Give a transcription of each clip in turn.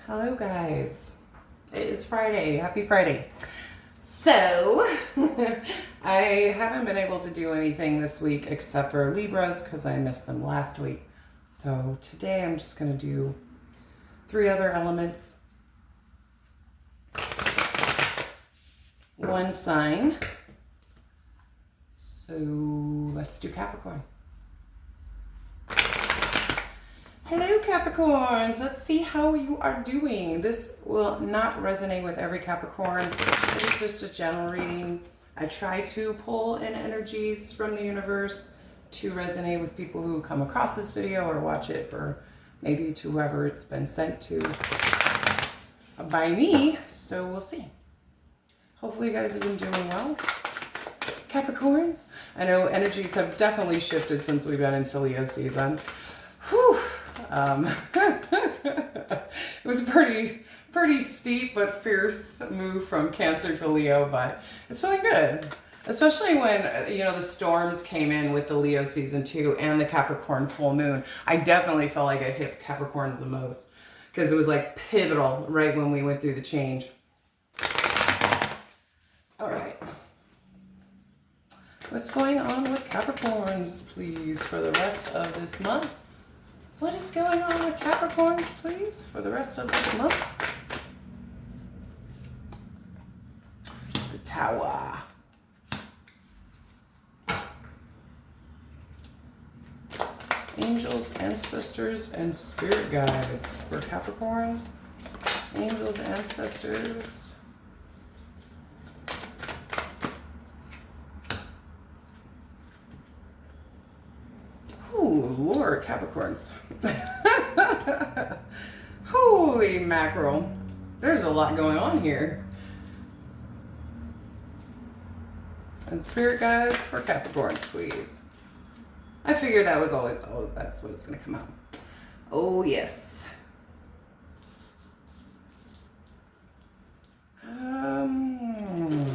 Hello guys. It is Friday. Happy Friday. So, I haven't been able to do anything this week except for Libras because I missed them last week. So today I'm just going to do 3 other elements. One sign. So let's do Capricorn. Hello Capricorns, let's see how you are doing. This will not resonate with every Capricorn. It is just a general reading. I try to pull in energies from the universe to resonate with people who come across this video or watch it, or maybe to whoever it's been sent to by me. So we'll see. Hopefully you guys have been doing well. Capricorns, I know energies have definitely shifted since we've been into Leo season. Whew. It was a pretty steep but fierce move from Cancer to Leo, but it's feeling good. Especially when, the storms came in with the Leo season 2 and the Capricorn full moon. I definitely felt like it hit Capricorns the most because it was like pivotal right when we went through the change. All right. What's going on with Capricorns, please, for the rest of this month? What is going on with Capricorns, please, for the rest of this month? The Tower. Angels, ancestors, and spirit guides for Capricorns. Angels, ancestors. Ooh, Lord, Capricorns. Holy mackerel. There's a lot going on here. And spirit guides for Capricorns, please. I figured that was always, that's what it's going to come out. Oh, yes. I'm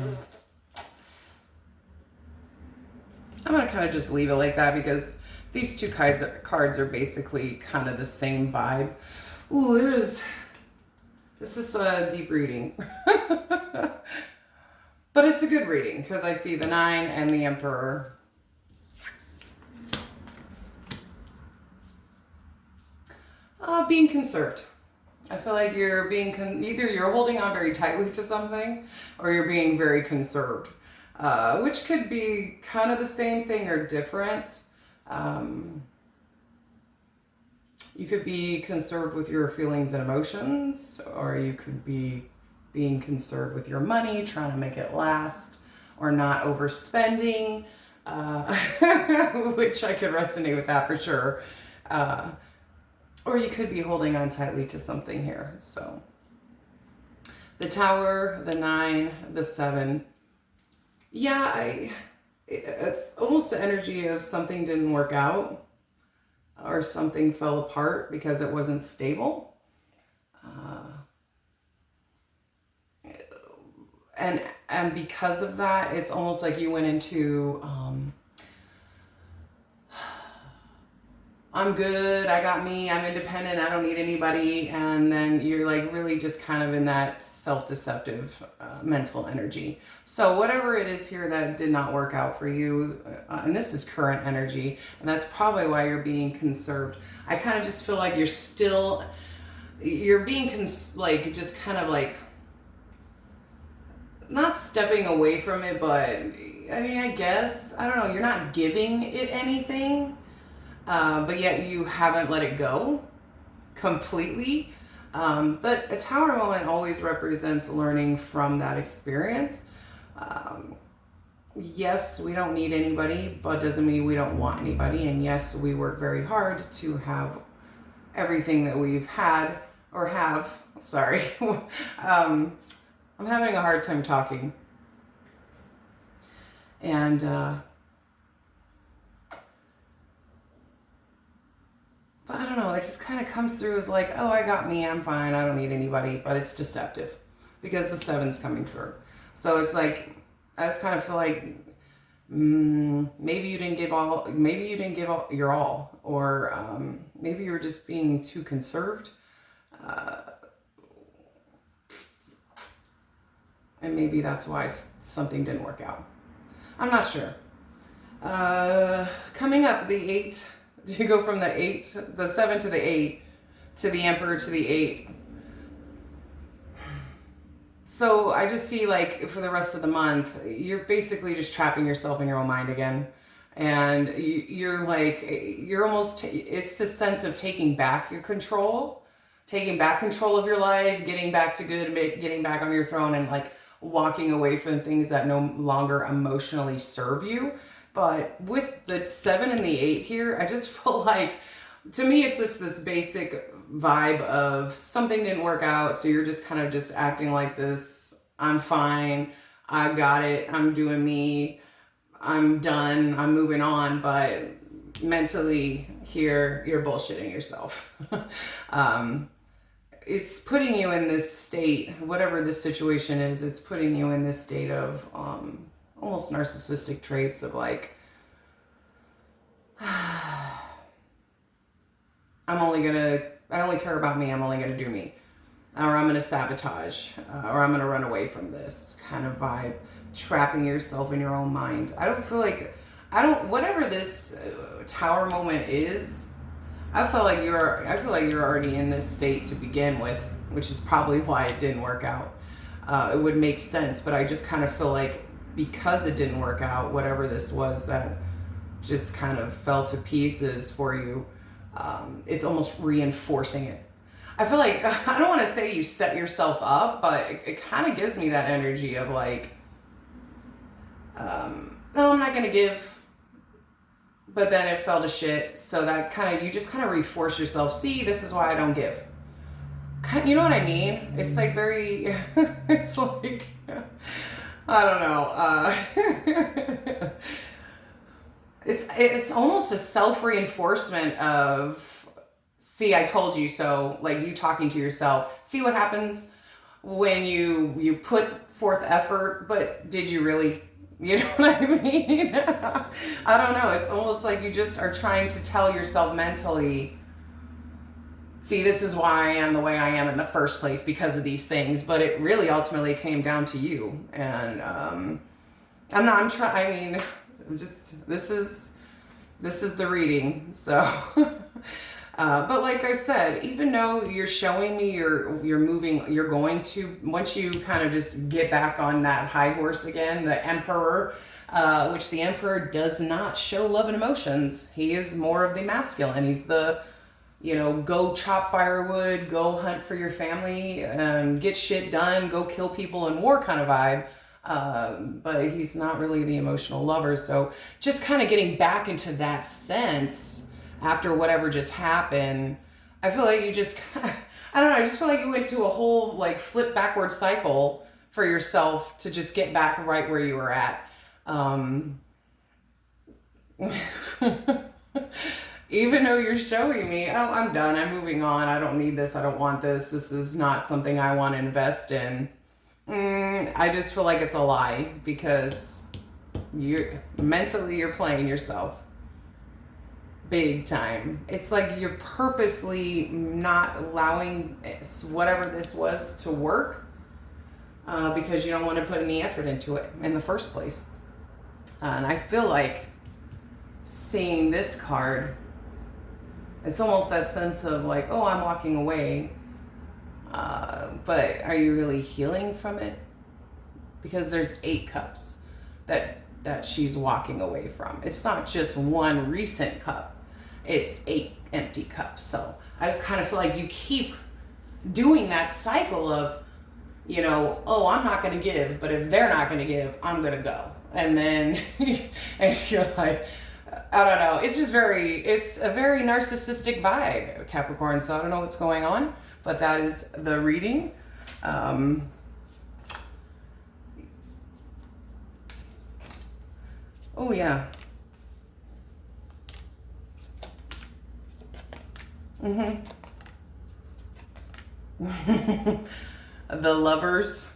going to kind of just leave it like that because these 2 cards are basically kind of the same vibe. Ooh, this is a deep reading. But it's a good reading because I see the 9 and the Emperor. Being conserved. I feel like you're being, either you're holding on very tightly to something or you're being very conserved. Which could be kind of the same thing or different. You could be conserved with your feelings and emotions, or you could be being conserved with your money, trying to make it last, or not overspending, which I could resonate with that for sure. Or you could be holding on tightly to something here. So the Tower, the 9, the 7. Yeah, it's almost the energy of something didn't work out or something fell apart because it wasn't stable. And because of that, it's almost like you went into, I'm good, I got me, I'm independent, I don't need anybody. And then you're like really just kind of in that self-deceptive mental energy. So whatever it is here that did not work out for you, and this is current energy, and that's probably why you're being conserved. I kind of just feel like you're being just kind of like, not stepping away from it, but I mean, I guess, I don't know, you're not giving it anything. But yet you haven't let it go completely. But a Tower moment always represents learning from that experience. Yes, we don't need anybody, but doesn't mean we don't want anybody. And yes, we work very hard to have everything that we've had or have. Sorry. I'm having a hard time talking. And, but I don't know, it just kind of comes through as like, oh, I got me, I'm fine, I don't need anybody, but it's deceptive because the 7's coming through. So it's like, I just kind of feel like maybe you didn't give your all, or maybe you were just being too conserved. And maybe that's why something didn't work out. I'm not sure. Coming up, the 8, you go from the 7 to the 8, to the Emperor to the 8. So I just see, like, for the rest of the month, you're basically just trapping yourself in your own mind again. And you're like, you're almost, it's this sense of taking back your control, taking back control of your life, getting back to good, getting back on your throne, and like walking away from things that no longer emotionally serve you. But with the 7 and the 8 here, I just feel like, to me, it's just this basic vibe of something didn't work out. So you're just kind of just acting like this. I'm fine. I got it. I'm doing me. I'm done. I'm moving on. But mentally here, you're bullshitting yourself. It's putting you in this state, whatever this situation is, it's putting you in this state of almost narcissistic traits of like, I only care about me, I'm only gonna do me. Or I'm gonna sabotage, or I'm gonna run away from this kind of vibe, trapping yourself in your own mind. I don't feel like, whatever this tower moment is, I feel like you're already in this state to begin with, which is probably why it didn't work out. It would make sense, but I just kind of feel like because it didn't work out, whatever this was that just kind of fell to pieces for you, it's almost reinforcing it. I feel like, I don't want to say you set yourself up, but it kind of gives me that energy of like, no, I'm not going to give. But then it fell to shit. So that you just kind of reinforce yourself. See, this is why I don't give. You know what I mean? It's like very, it's like, I don't know. It's almost a self-reinforcement of, see, I told you so. Like you talking to yourself. See what happens when you put forth effort, but did you really? You know what I mean? I don't know. It's almost like you just are trying to tell yourself mentally, see, this is why I am the way I am in the first place because of these things. But it really ultimately came down to you. And this is the reading. So, but like I said, even though you're showing me you're moving, you're going to, once you kind of just get back on that high horse again, the Emperor, which the Emperor does not show love and emotions. He is more of the masculine. He's the, go chop firewood, go hunt for your family, get shit done, go kill people in war kind of vibe. But he's not really the emotional lover. So just kind of getting back into that sense after whatever just happened, I feel like you just, I don't know, I just feel like you went to a whole like flip backward cycle for yourself to just get back right where you were at. Even though you're showing me, oh, I'm done, I'm moving on, I don't need this, I don't want this, this is not something I want to invest in. I just feel like it's a lie because you're playing yourself. Big time. It's like you're purposely not allowing whatever this was to work because you don't want to put any effort into it in the first place. And I feel like seeing this card, it's almost that sense of like, oh, I'm walking away. But are you really healing from it? Because there's 8 cups that she's walking away from. It's not just one recent cup. It's 8 empty cups. So I just kind of feel like you keep doing that cycle of, oh, I'm not going to give, but if they're not going to give, I'm going to go. And then and you're like, I don't know. It's a very narcissistic vibe, Capricorn. So I don't know what's going on, but that is the reading. Oh yeah. The lovers,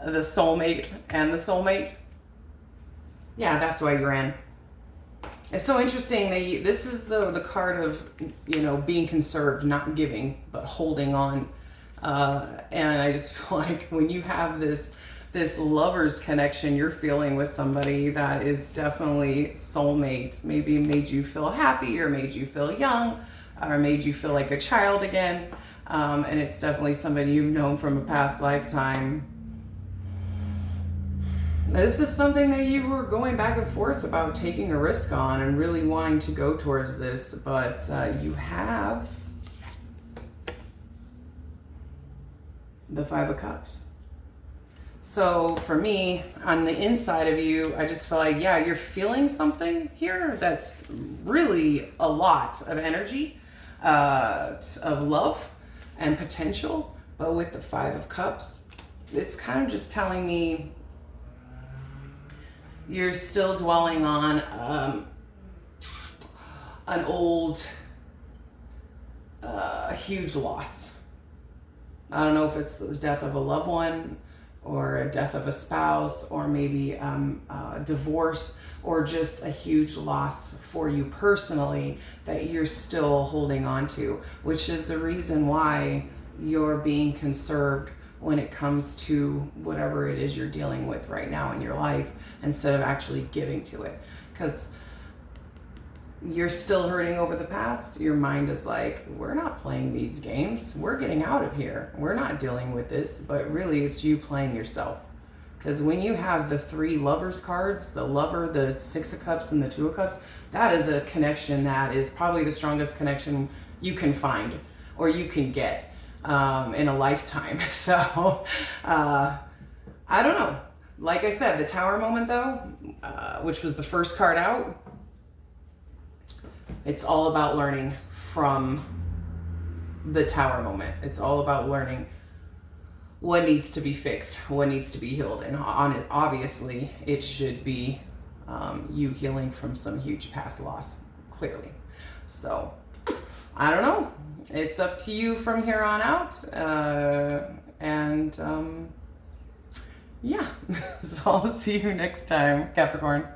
the soulmate, and the soulmate. Yeah, that's why you're in. It's so interesting that this is the card of, being conserved, not giving, but holding on And I just feel like when you have this lover's connection you're feeling with somebody that is definitely soulmate, maybe made you feel happy or made you feel young or made you feel like a child again. And it's definitely somebody you've known from a past lifetime. This is something that you were going back and forth about taking a risk on and really wanting to go towards this, but you have the Five of Cups. So for me, on the inside of you, I just feel like, yeah, you're feeling something here that's really a lot of energy, of love and potential. But with the Five of Cups, it's kind of just telling me you're still dwelling on an old, huge loss. I don't know if it's the death of a loved one or a death of a spouse or maybe a divorce or just a huge loss for you personally that you're still holding on to, which is the reason why you're being conserved when it comes to whatever it is you're dealing with right now in your life instead of actually giving to it. Because you're still hurting over the past. Your mind is like, we're not playing these games. We're getting out of here. We're not dealing with this. But really, it's you playing yourself. Because when you have the three lovers cards, the lover, the Six of Cups, and the Two of Cups, that is a connection that is probably the strongest connection you can find or you can get in a lifetime. So, I don't know. Like I said, the Tower moment, though, which was the first card out, it's all about learning from the Tower moment. It's all about learning what needs to be fixed, what needs to be healed. And on it, obviously, it should be you healing from some huge past loss, clearly. So, I don't know. It's up to you from here on out. Yeah, so I'll see you next time, Capricorn.